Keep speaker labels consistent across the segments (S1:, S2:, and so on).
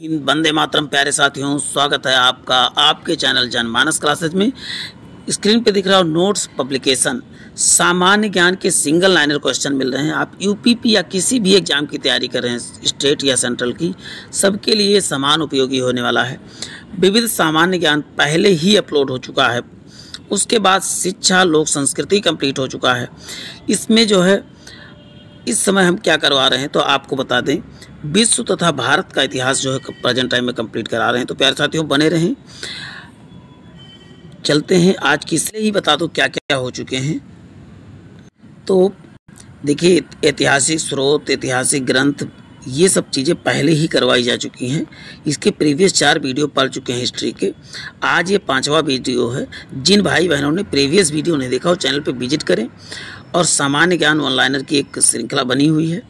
S1: हिंद वंदे मातरम। प्यारे साथियों, स्वागत है आपका आपके चैनल जनमानस क्लासेज में। स्क्रीन पे दिख रहा हो नोट्स पब्लिकेशन, सामान्य ज्ञान के सिंगल लाइनर क्वेश्चन मिल रहे हैं। आप यूपीपी या किसी भी एग्जाम की तैयारी कर रहे हैं, स्टेट या सेंट्रल की, सबके लिए समान उपयोगी होने वाला है। विविध सामान्य ज्ञान पहले ही अपलोड हो चुका है, उसके बाद शिक्षा लोक संस्कृति कंप्लीट हो चुका है। इसमें जो है इस समय हम क्या करवा रहे हैं तो आपको बता दें, विश्व तथा भारत का इतिहास जो है प्रेजेंट टाइम में कंप्लीट करा रहे हैं। तो प्यारे साथियों बने रहें। चलते हैं आज की, इसलिए ही बता दो क्या क्या हो चुके हैं। तो देखिए, ऐतिहासिक स्रोत, ऐतिहासिक ग्रंथ, ये सब चीज़ें पहले ही करवाई जा चुकी हैं। इसके प्रीवियस 4 वीडियो पढ़ चुके हैं हिस्ट्री के। आज ये 5वां वीडियो है। जिन भाई बहनों ने प्रीवियस वीडियो नहीं देखा, वो चैनल पे विजिट करें। और सामान्य ज्ञान ऑनलाइनर की एक श्रृंखला बनी हुई है,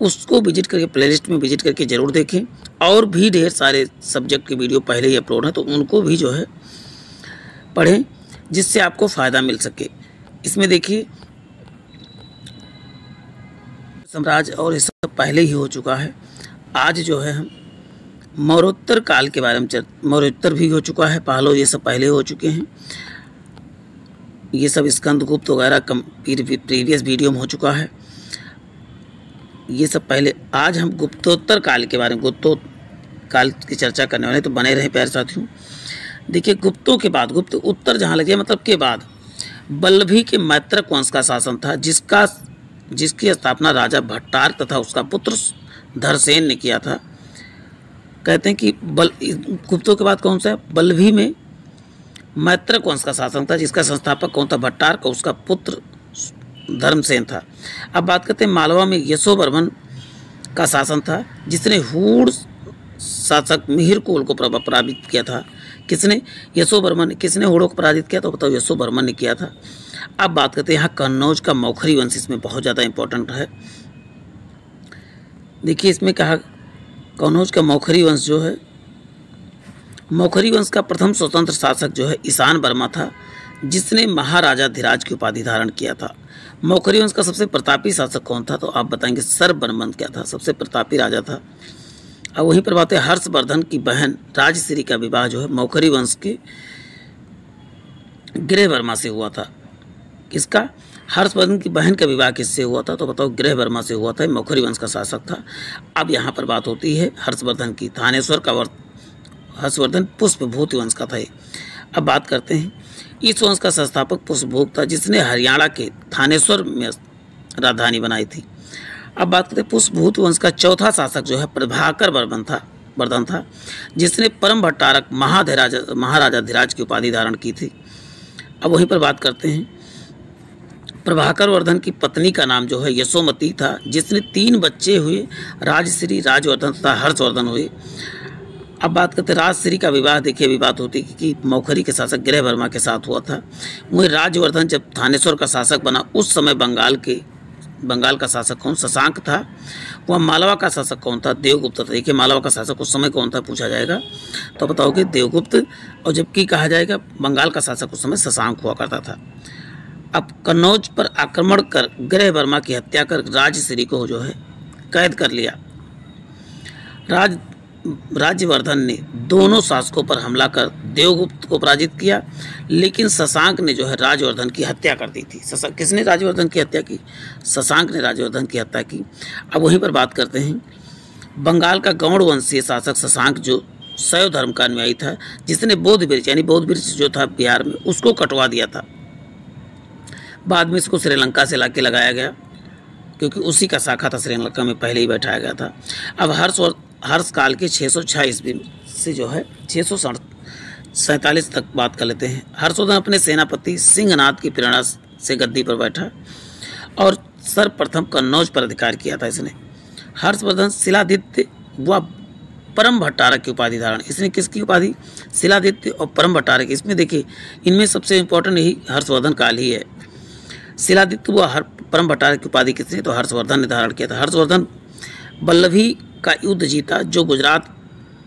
S1: उसको विजिट करके प्लेलिस्ट में विजिट करके ज़रूर देखें। और भी ढेर सारे सब्जेक्ट के वीडियो पहले ही अपलोड हैं, तो उनको भी जो है पढ़ें, जिससे आपको फ़ायदा मिल सके। इसमें देखिए, साम्राज्य और ये सब पहले ही हो चुका है। आज जो है हम मौर्योत्तर काल के बारे में मौर्योत्तर भी हो चुका है, पहलो ये सब पहले हो चुके हैं। ये सब स्कंदगुप्त वगैरह प्रीवियस वीडियो में हो चुका है, ये सब पहले। आज हम गुप्तोत्तर काल के बारे में, गुप्तोत्तर काल की चर्चा करने वाले, तो बने रहे प्यारे साथियों। देखिए, गुप्तों के बाद, गुप्त उत्तर जहाँ लगे मतलब के बाद, बल्लभी के मैत्रक वंश का शासन था, जिसकी स्थापना राजा भट्टार तथा उसका पुत्र धरसेन ने किया था। कहते हैं कि गुप्तों के बाद कौन सा है? बल्लभी में मैत्रक वंश का शासन था, जिसका संस्थापक कौन था? भट्टार का उसका पुत्र धर्मसेन था। अब बात करते हैं, मालवा में यशोवर्मन का शासन था, जिसने हूण शासक मिहिर कोल को पराजित किया था। किसने? यशोवर्मन। किसने हूणों को पराजित किया? तो बताओ, यशोवर्मन ने किया था। अब बात करते हैं, यहाँ कन्नौज का मौखरी वंश इसमें बहुत ज़्यादा इंपॉर्टेंट है। देखिए, इसमें कहा कन्नौज का मौखरी वंश जो है, मौखरी वंश का प्रथम स्वतंत्र शासक जो है ईशान वर्मा था, जिसने महाराजाधिराज की उपाधि धारण किया था। मौखरी वंश का सबसे प्रतापी शासक कौन था? तो आप बताएंगे सर्ववर्मन क्या था, सबसे प्रतापी राजा था। अब वहीं पर बात है, हर्षवर्धन की बहन राजश्री का विवाह जो है मौखरी वंश के गृहवर्मा से हुआ था। किसका? हर्षवर्धन की बहन का विवाह किससे हुआ था? तो बताओ, गृहवर्मा से हुआ था। मौखरी वंश का शासक था। अब यहाँ पर बात होती है हर्षवर्धन की। थानेश्वर का हर्षवर्धन पुष्पभूति वंश का था। अब बात करते हैं, इस वंश का संस्थापक पुष्पभूत था, जिसने हरियाणा के थानेश्वर में राजधानी बनाई थी। अब बात करते हैं, पुष्पभूत वंश का चौथा शासक जो है प्रभाकर वर्धन था, जिसने परम भट्टारक महाराजाधिराज की उपाधि धारण की थी। अब वहीं पर बात करते हैं, प्रभाकर वर्धन की पत्नी का नाम जो है यशोमती था, जिसने 3 बच्चे हुए, राजश्री, राजवर्धन तथा हर्षवर्धन हुए। अब बात करते हैं, राजश्री का विवाह। देखिए, अभी बात होती कि मौखरी के शासक गृहवर्मा के साथ हुआ था। वहीं राजवर्धन जब थानेश्वर का शासक बना, उस समय बंगाल का शासक कौन? शशांक था। वह मालवा का शासक कौन था? देवगुप्त था। देखिए, मालवा का शासक उस समय कौन था पूछा जाएगा, तो बताओगे देवगुप्त। और जबकि कहा जाएगा बंगाल का शासक उस समय शशांक हुआ करता था। अब कन्नौज पर आक्रमण कर गृहवर्मा की हत्या कर राजश्री को जो है कैद कर लिया। राज्यवर्धन ने दोनों शासकों पर हमला कर देवगुप्त को पराजित किया, लेकिन शशांक ने जो है राजवर्धन की हत्या कर दी थी। किसने राजवर्धन की हत्या की? शशांक ने राजवर्धन की हत्या की। अब वहीं पर बात करते हैं, बंगाल का गौड़ वंशीय शासक शशांक जो शैव धर्म का अनुयायी था, जिसने बौद्ध वृक्ष यानी बौद्ध वृक्ष जो था बिहार में, उसको कटवा दिया था। बाद में इसको श्रीलंका से लाके लगाया गया, क्योंकि उसी का शाखा था, श्रीलंका में पहले ही बैठाया गया था। अब हर्ष काल के 606 ईस्वी से जो है 647 तक बात कर लेते हैं। हर्षवर्धन अपने सेनापति सिंहनाथ की प्रेरणा से गद्दी पर बैठा और सर्वप्रथम कन्नौज पर अधिकार किया था इसने। हर्षवर्धन शिलादित्य व परम भट्टारक की उपाधि धारण। इसने किसकी उपाधि? शिलादित्य और परम भट्टारक। इसमें देखिए, इनमें सबसे इंपॉर्टेंट यही हर्षवर्धन काल ही है। शिलादित्य व परम भट्टारक की उपाधि किसने? तो हर्षवर्धन ने धारण किया था। हर्षवर्धन बल्लभी का युद्ध जीता, जो गुजरात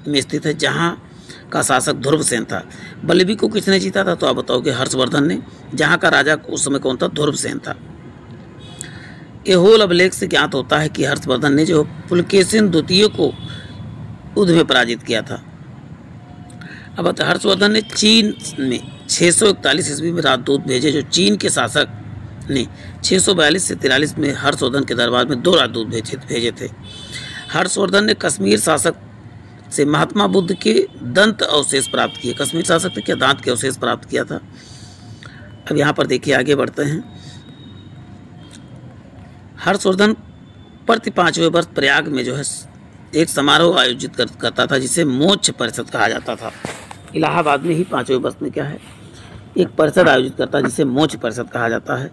S1: में स्थित है, जहाँ का शासक ध्रुवसेन था। बल्लभी को किसने जीता था? तो आप बताओगे हर्षवर्धन ने, जहाँ का राजा उस समय कौन था? ध्रुवसेन था। एहोल अभिलेख से ज्ञात होता है कि हर्षवर्धन ने जो पुलकेशिन द्वितीय को युद्ध में पराजित किया था। अब हर्षवर्धन ने चीन में 641 ईस्वी में राजदूत भेजे, जो चीन के शासक ने 642 से 43 में हर्षवर्धन के दरबार में 2 राजदूत भेजे थे। हर्षवर्धन ने कश्मीर शासक से महात्मा बुद्ध के दंत अवशेष प्राप्त किए। कश्मीर शासक ने क्या दांत के अवशेष प्राप्त किया था। अब यहाँ पर देखिए, आगे बढ़ते हैं। हर्षवर्धन प्रति 5वें वर्ष प्रयाग में जो है एक समारोह आयोजित करता था, जिसे मोक्ष परिषद कहा जाता था। इलाहाबाद में ही 5वें वर्ष में क्या है, एक परिषद आयोजित करता है जिसे मोक्ष परिषद कहा जाता है।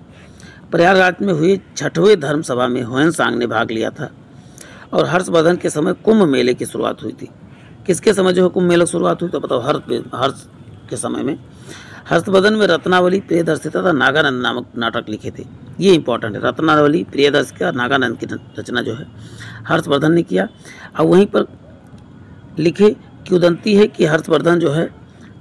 S1: प्रयागराज में हुई 6वें धर्म सभा में ह्वेनसांग ने भाग लिया था। और हर्षवर्धन के समय कुंभ मेले की शुरुआत हुई थी। किसके समय जो है कुंभ मेले की शुरुआत हुई, तो बताओ, हर्ष के समय में। हर्षवर्धन में रत्नावली, प्रियदर्शी तथा नागानंद नामक नाटक लिखे थे। ये इंपॉर्टेंट है, रत्नावली, प्रियदर्शी का, नागानंद की रचना जो है हर्षवर्धन ने किया। और वहीं पर लिखे किंवदंती है कि हर्षवर्धन जो है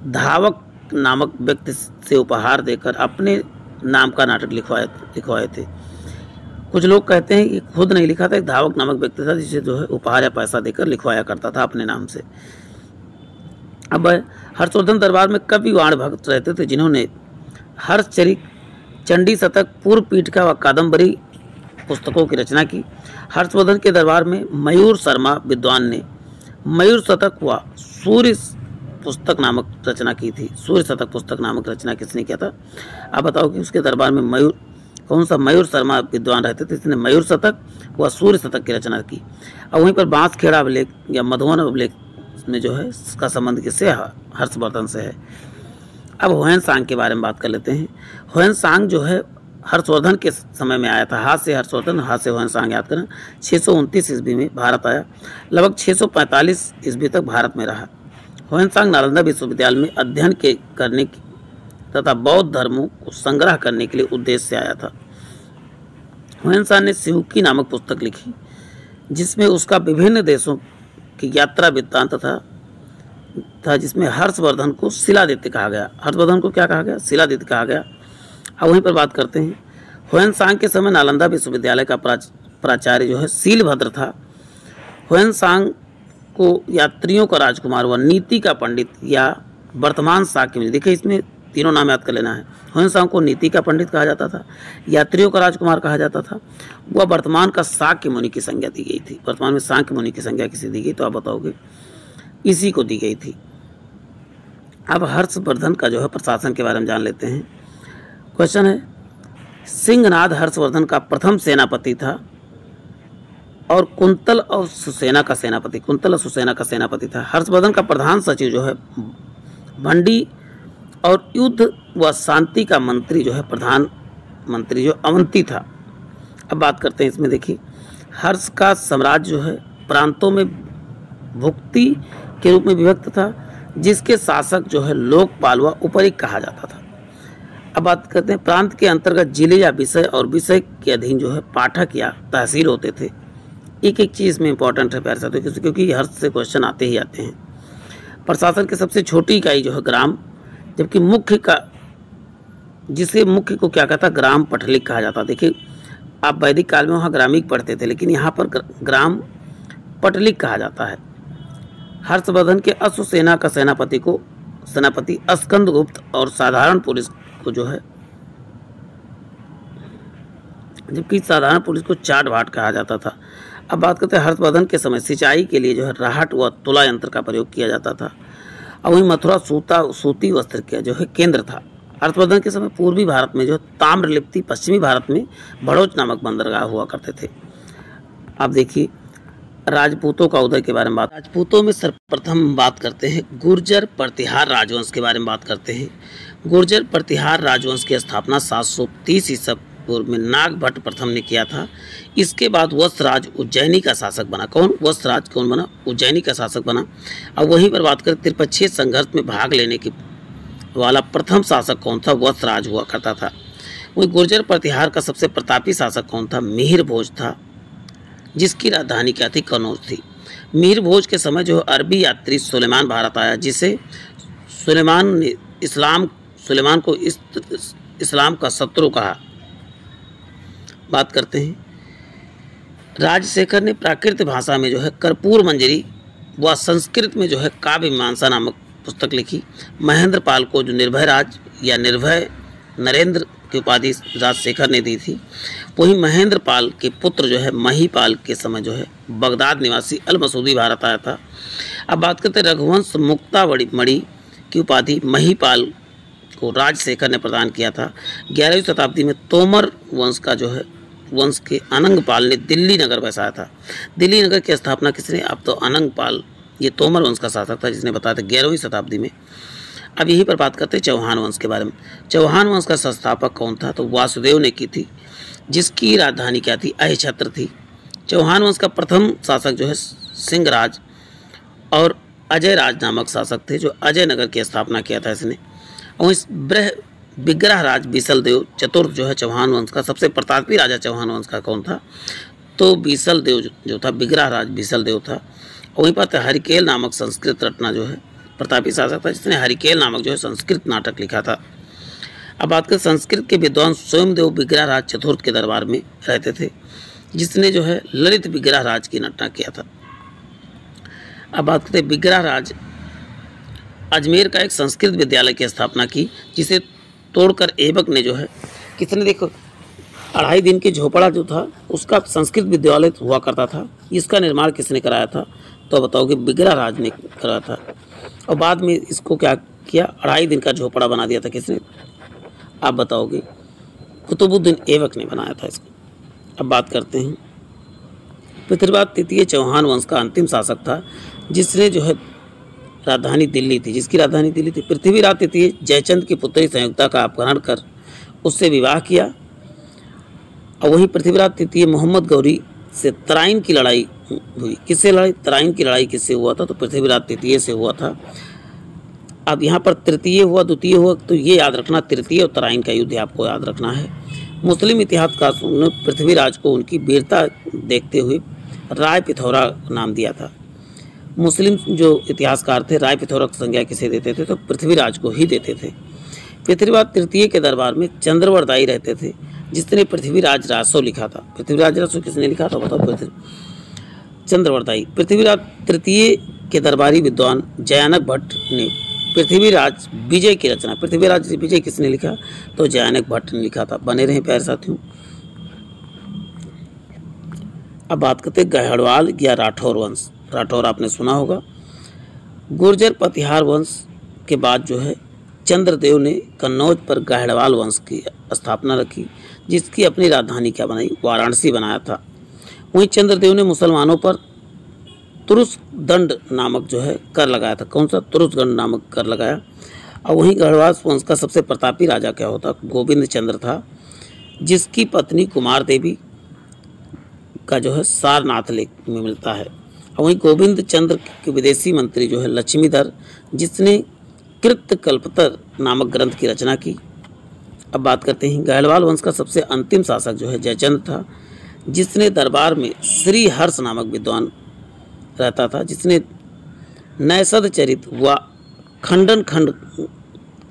S1: धावक नामक व्यक्ति से उपहार देकर अपने नाम का नाटक लिखवाए थे। कुछ लोग कहते हैं कि खुद नहीं लिखा था, एक धावक नामक व्यक्ति था जिसे जो है उपहार या पैसा देकर लिखवाया करता था अपने नाम से। अब हर्षवर्धन दरबार में कवि वाण भक्त रहते थे, जिन्होंने हर्षचरित, चंडी शतक, पूर्व पीठिका व कादम्बरी पुस्तकों की रचना की। हर्षवर्धन के दरबार में मयूर शर्मा विद्वान ने मयूर शतक व सूर्य पुस्तक नामक रचना की थी। सूर्य शतक पुस्तक नामक रचना किसने किया था? आप बताओ कि उसके दरबार में कौन सा मयूर शर्मा विद्वान रहते थे, इसने मयूर शतक व सूर्य शतक की रचना की। और वहीं पर बांसखेड़ा अभिलेख या मधुबन अभिलेख में जो है इसका संबंध किससे? हर्षवर्धन से है। अब ह्वेनसांग के बारे में बात कर लेते हैं। ह्वेनसांग जो है हर्षवर्धन के समय में आया था। हाथ से हर्षवर्धन, हाथ से ह्वेनसांग, याद करें। 629 ईस्वी में भारत आया, लगभग 645 ईस्वी तक भारत में रहा। ह्वेनसांग नालंदा विश्वविद्यालय में अध्ययन करने की तथा बौद्ध धर्मों को संग्रह करने के लिए उद्देश्य से आया था। ह्वेनसांग ने सिहुकी नामक पुस्तक लिखी, जिसमें उसका विभिन्न देशों की यात्रा वृत्तांत था, जिसमें हर्षवर्धन को शिलादित्य कहा गया। हर्षवर्धन को क्या कहा गया? शिलादित्य कहा गया। अब वहीं पर बात करते हैं। ह्वेनसांग के समय नालंदा विश्वविद्यालय का प्राचार्य जो है शीलभद्र था। ह्वेनसांग को यात्रियों का राजकुमार व नीति का पंडित या वर्तमान शाक्य मुनि, देखिए इसमें तीनों नाम याद कर लेना है। ह्वेनसांग को नीति का पंडित कहा जाता था, यात्रियों का राजकुमार कहा जाता था, वह वर्तमान का शाक्य मुनि की संज्ञा दी गई थी। वर्तमान में शाक्य मुनि की संज्ञा किसे दी गई, तो आप बताओगे? इसी को दी गई थी। अब हर्षवर्धन का जो है प्रशासन के बारे में जान लेते हैं। क्वेश्चन है, सिंहनाद हर्षवर्धन का प्रथम सेनापति था और कुंतल और सुसेना का सेनापति था। हर्षवर्धन का प्रधान सचिव जो है भंडी और युद्ध व शांति का मंत्री जो है प्रधानमंत्री जो अवंती था। अब बात करते हैं इसमें, देखिए हर्ष का साम्राज्य जो है प्रांतों में भुक्ति के रूप में विभक्त था, जिसके शासक जो है लोकपाल व उपरिक कहा जाता था। अब बात करते हैं प्रांत के अंतर्गत जिले या विषय और विषय के अधीन जो है पाठक या तहसील होते थे। एक एक चीज़ में इंपॉर्टेंट है प्यारे साथियों, क्योंकि हर्ष से क्वेश्चन आते ही आते हैं। प्रशासन की सबसे छोटी इकाई जो है ग्राम, जबकि मुख्य को क्या कहता, ग्राम पटलिक कहा जाता। देखिए आप वैदिक काल में वहाँ ग्रामिक पढ़ते थे, लेकिन यहाँ पर ग्राम पटलिक कहा जाता है। हर्षवर्धन के अश्वसेना का सेनापति स्कंदगुप्त और साधारण पुलिस को जो है, जबकि साधारण पुलिस को चाट भाट कहा जाता था। अब बात करते हैं हर्षवर्धन के समय सिंचाई के लिए जो है राहट व तुला यंत्र का प्रयोग किया जाता था। और वहीं मथुरा सूती वस्त्र का जो है केंद्र था। हर्षवर्धन के समय पूर्वी भारत में जो ताम्रलिप्ति, पश्चिमी भारत में भड़ोच नामक बंदरगाह हुआ करते थे। अब देखिए राजपूतों का उदय के बारे में बात। राजपूतों में सर्वप्रथम बात करते हैं गुर्जर प्रतिहार राजवंश के बारे में बात करते हैं। गुर्जर प्रतिहार राजवंश की स्थापना 730 ईसा पूर्व में नागभट्ट प्रथम ने किया था। इसके बाद वत्सराज उज्जैनी का शासक बना। वत्सराज कौन बना? उज्जैनी का शासक बना। अब वहीं पर बात करें त्रिपक्षीय संघर्ष में भाग लेने की वाला प्रथम शासक कौन था? वत्सराज हुआ करता था। वहीं गुर्जर प्रतिहार का सबसे प्रतापी शासक कौन था? मिहिर भोज था, जिसकी राजधानी क्या थी? कनौज थी। मिहिर भोज के समय जो अरबी यात्री सुलेमान भारत आया, जिसे सुलेमान को इस्लाम का शत्रु कहा। बात करते हैं राजशेखर ने प्राकृत भाषा में जो है कर्पूर मंजरी वह संस्कृत में जो है काव्य मीमांसा नामक पुस्तक लिखी। महेंद्र पाल को जो निर्भय राज या निर्भय नरेंद्र की उपाधि राजशेखर ने दी थी, वही महेंद्र पाल के पुत्र जो है महीपाल के समय जो है बगदाद निवासी अल मसूदी भारत आया था। अब बात करते हैं रघुवंश मुक्तावली मणि की उपाधि महीपाल को राजशेखर ने प्रदान किया था। 11वीं शताब्दी में तोमर वंश का जो है वंश के अनंगपाल ने दिल्ली नगर बसाया था। दिल्ली नगर की स्थापना किसने? अब तो अनंगपाल ये तोमर वंश का शासक था जिसने बताया था 11वीं शताब्दी में। अब यहीं पर बात करते हैं चौहान वंश के बारे में। चौहान वंश का संस्थापक कौन था? तो वासुदेव ने की थी, जिसकी राजधानी क्या थी? अहिछत्र थी। चौहान वंश का प्रथम शासक जो है सिंहराज और अजय राज नामक शासक थे, जो अजय नगर की स्थापना किया था इसने। और इस विग्रह राज बीसल देव चतुर्थ जो है चौहान वंश का सबसे प्रतापी राजा चौहान वंश का कौन था? तो बीसल देव जो था, विग्रह राज बीसल देव था। और वहीं पर हरिकेल नामक संस्कृत रत्ना जो है प्रतापी शासक था, जिसने हरिकेल नामक जो है संस्कृत नाटक लिखा था। अब बात करें संस्कृत के विद्वान स्वयंदेव विग्रह राज चतुर्थ के दरबार में रहते थे, जिसने जो है ललित विग्रह राज की रचना किया था। अब बात करते हैं विग्रह राज अजमेर का एक संस्कृत विद्यालय की स्थापना की, जिसे तोड़कर ऐबक ने जो है किसने, देखो 2.5 दिन की झोपड़ा जो था उसका संस्कृत विद्यालय हुआ करता था, इसका निर्माण किसने कराया था? तो बताओ कि विग्रह राज ने कराया था। और बाद में इसको क्या किया? 2.5 दिन का झोपड़ा बना दिया था किसने? आप बताओगे? कुतुबुद्दीन ऐबक ने बनाया था इसको। अब बात करते हैं पृथ्वीराज तृतीय चौहान वंश का अंतिम शासक था, जिसने जो है राजधानी दिल्ली थी, जिसकी राजधानी दिल्ली थी। पृथ्वीराज तृतीय जयचंद की पुत्री संयुक्ता का अपहरण कर उससे विवाह किया। और वहीं पृथ्वीराज तृतीय मोहम्मद गौरी से तराइन की लड़ाई हुई। किससे लड़ाई? तराइन की लड़ाई किससे हुआ था? तो पृथ्वीराज तृतीय से हुआ था। अब यहाँ पर तृतीय हुआ, द्वितीय हुआ, तो ये याद रखना, तृतीय और तराइन का युद्ध आपको याद रखना है। मुस्लिम इतिहासकारों ने पृथ्वीराज को उनकी वीरता देखते हुए राय पिथौरा नाम दिया था। मुस्लिम जो इतिहासकार थे राय पिथौरा की संज्ञा किसे देते थे? तो पृथ्वीराज को ही देते थे। पृथ्वीराज तृतीय के दरबार में चंद्रवरदाई रहते थे, जिसने पृथ्वीराज रासो लिखा था। पृथ्वीराज रासो किसने लिखा था? बताओ। चंद्रवरदाई। पृथ्वीराज तृतीय के दरबारी विद्वान जयानक भट्ट ने पृथ्वीराज विजय की रचना, पृथ्वीराज विजय किसने लिखा? तो जयानक भट्ट ने लिखा था। बने रहे प्यारे साथियों। अब बात करते हैं गहड़वाल या राठौर वंश। राठौर आपने सुना होगा। गुर्जर पतिहार वंश के बाद जो है चंद्रदेव ने कन्नौज पर गहड़वाल वंश की स्थापना रखी, जिसकी अपनी राजधानी क्या बनाई? वाराणसी बनाया था। वहीं चंद्रदेव ने मुसलमानों पर तुरुस दंड नामक जो है कर लगाया था। कौन सा? तुरुस दंड नामक कर लगाया। और वहीं गढ़वाल वंश का सबसे प्रतापी राजा क्या होता? गोविंद चंद्र था, जिसकी पत्नी कुमार देवी का जो है सारनाथ लेख में मिलता है। और वहीं गोविंद चंद्र के विदेशी मंत्री जो है लक्ष्मीधर, जिसने कृतकल्पतर नामक ग्रंथ की रचना की। अब बात करते हैं गहड़वाल वंश का सबसे अंतिम शासक जो है जयचंद था, जिसने दरबार में श्री हर्ष नामक विद्वान रहता था, जिसने नैषध चरित व खंडन खंड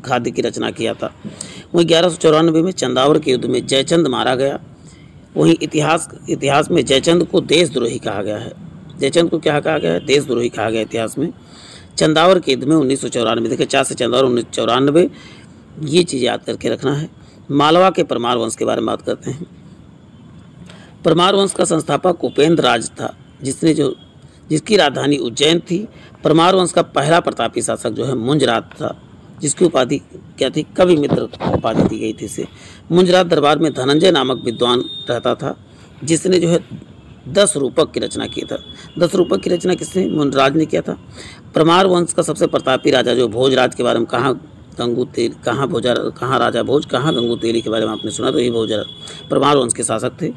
S1: खाद्य की रचना किया था। वहीं 1194 में चंदावर के युद्ध में जयचंद मारा गया। वहीं इतिहास में जयचंद को देशद्रोही कहा गया है। जयचंद को क्या कहा गया है? देशद्रोही कहा गया इतिहास में। चंदावर के युद्ध में 1994, देखिए 4 से चंदावर 1994, ये चीज़ याद करके रखना है। मालवा के परमार वंश के बारे में बात करते हैं। परमार वंश का संस्थापक उपेंद्र राज था, जिसकी राजधानी उज्जैन थी। परमार वंश का पहला प्रतापी शासक जो है मुंजरात था, जिसकी उपाधि क्या थी? कवि मित्र उपाधि दी गई थी इसे। मुंजरात दरबार में धनंजय नामक विद्वान रहता था, जिसने जो है 10 रूपक की रचना की था। 10 रूपक की रचना किसने? मुंजराज ने किया था। परमार वंश का सबसे प्रतापी राजा जो भोजराज के बारे में कहाँ राजा भोज, कहाँ गंगू तेली के बारे में आपने सुना, तो ये भोजराज परमार वंश के शासक थे,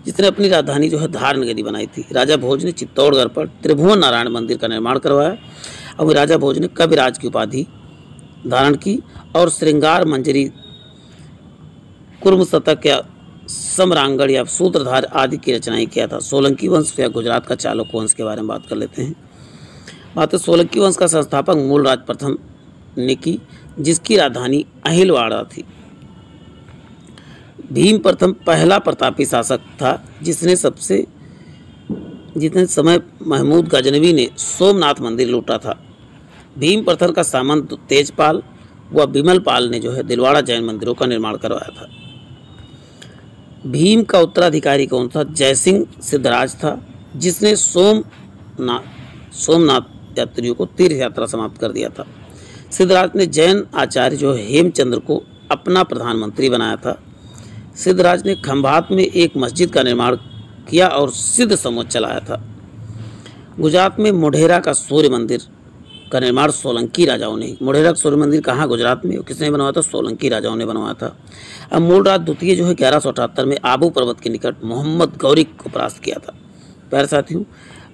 S1: जिसने अपनी राजधानी जो है धारनगरी बनाई थी। राजा भोज ने चित्तौड़गढ़ पर त्रिभुवन नारायण मंदिर का निर्माण करवाया। और राजा भोज ने कविराज की उपाधि धारण की और श्रृंगार मंजरी, कुर्म शतक या समरांगण या सूत्रधार आदि की रचनाएं किया था। सोलंकी वंश या गुजरात का चालुक्य वंश के बारे में बात कर लेते हैं। बात है सोलंकी वंश का संस्थापक मूलराज प्रथम ने की, जिसकी राजधानी अहिलवाड़ा थी। भीम प्रथम पहला प्रतापी शासक था, जिसने सबसे जितने समय महमूद गजनवी ने सोमनाथ मंदिर लूटा था, भीम प्रथर का सामंत तेजपाल व बिमल पाल ने जो है दिलवाड़ा जैन मंदिरों का निर्माण करवाया था। भीम का उत्तराधिकारी कौन था? जयसिंह सिद्धराज था, जिसने सोमनाथ यात्रियों को तीर्थ यात्रा समाप्त कर दिया था। सिद्धराज ने जैन आचार्य जो हेमचंद्र को अपना प्रधानमंत्री बनाया था। सिद्धराज ने खंभात में एक मस्जिद का निर्माण किया और सिद्ध समूह चलाया था। गुजरात में मोढेरा का सूर्य मंदिर का निर्माण सोलंकी राजाओं ने। मोढेरा का सूर्य मंदिर कहाँ? गुजरात में। किसने बनवाया था? सोलंकी राजाओं ने बनवाया था। अब मूलराज द्वितीय जो है 1178 में आबू पर्वत के निकट मोहम्मद गौरी को परास्त किया था। प्यारे साथियों,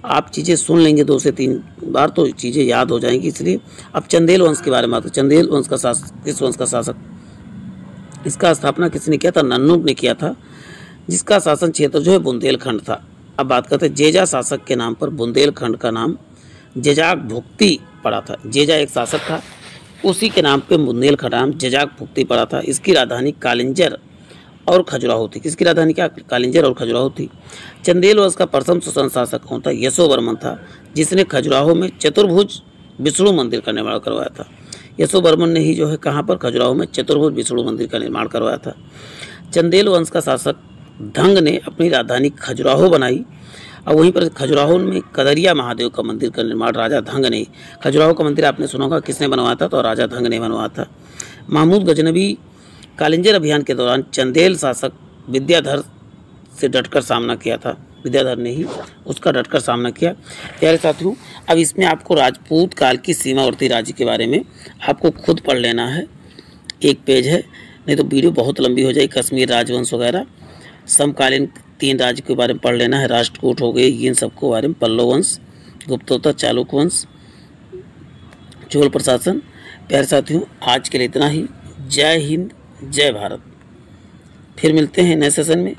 S1: आप चीज़ें सुन लेंगे 2 से 3 बार तो चीज़ें याद हो जाएंगी, इसलिए अब चंदेल वंश के बारे में आते। चंदेल वंश का शासक, किस वंश का शासक? इसका स्थापना किसने किया था? नन्नुक ने किया था, जिसका शासन क्षेत्र जो है बुंदेलखंड था। अब बात करते हैं जेजा शासक के नाम पर बुंदेलखंड का नाम जजाक भुक्ति पड़ा था। जेजा एक शासक था, उसी के नाम पे बुंदेलखंड नाम जजाक भुक्ति पड़ा था। इसकी राजधानी कालिंजर और खजुराहो थी। किसकी राजधानी क्या? कालिंजर और खजुराहो थी। चंदेल वंश का प्रथम सुशासन शासक कौन था? यशोवर्मन था, जिसने खजुराहो में चतुर्भुज विष्णु मंदिर का निर्माण करवाया था। यशोवर्मन ने ही जो है कहाँ पर? खजुराहो में चतुर्भुज विष्णु मंदिर का निर्माण करवाया था। चंदेल वंश का शासक धंग ने अपनी राजधानी खजुराहो बनाई और वहीं पर खजुराहो में कदरिया महादेव का मंदिर का निर्माण राजा धंग ने। खजुराहो का मंदिर आपने सुना होगा किसने बनवाया था? तो राजा धंग ने बनवाया था। महमूद गजनवी कालिंजर अभियान के दौरान चंदेल शासक विद्याधर से डटकर सामना किया था। विद्याधर ने ही उसका डटकर सामना किया। प्यारे साथियों, अब इसमें आपको राजपूत काल की सीमावर्ती राज्य के बारे में आपको खुद पढ़ लेना है। एक पेज है, नहीं तो वीडियो बहुत लंबी हो जाएगी। कश्मीर राजवंश वगैरह समकालीन 3 राज्य के बारे में पढ़ लेना है। राष्ट्रकूट हो गए, इन सबको बारे में। पल्लव वंश, गुप्तोत्तर, चालुक्य वंश, चोल प्रशासन। प्यारे साथियों, आज के लिए इतना ही। जय हिंद, जय भारत। फिर मिलते हैं नए सेशन में।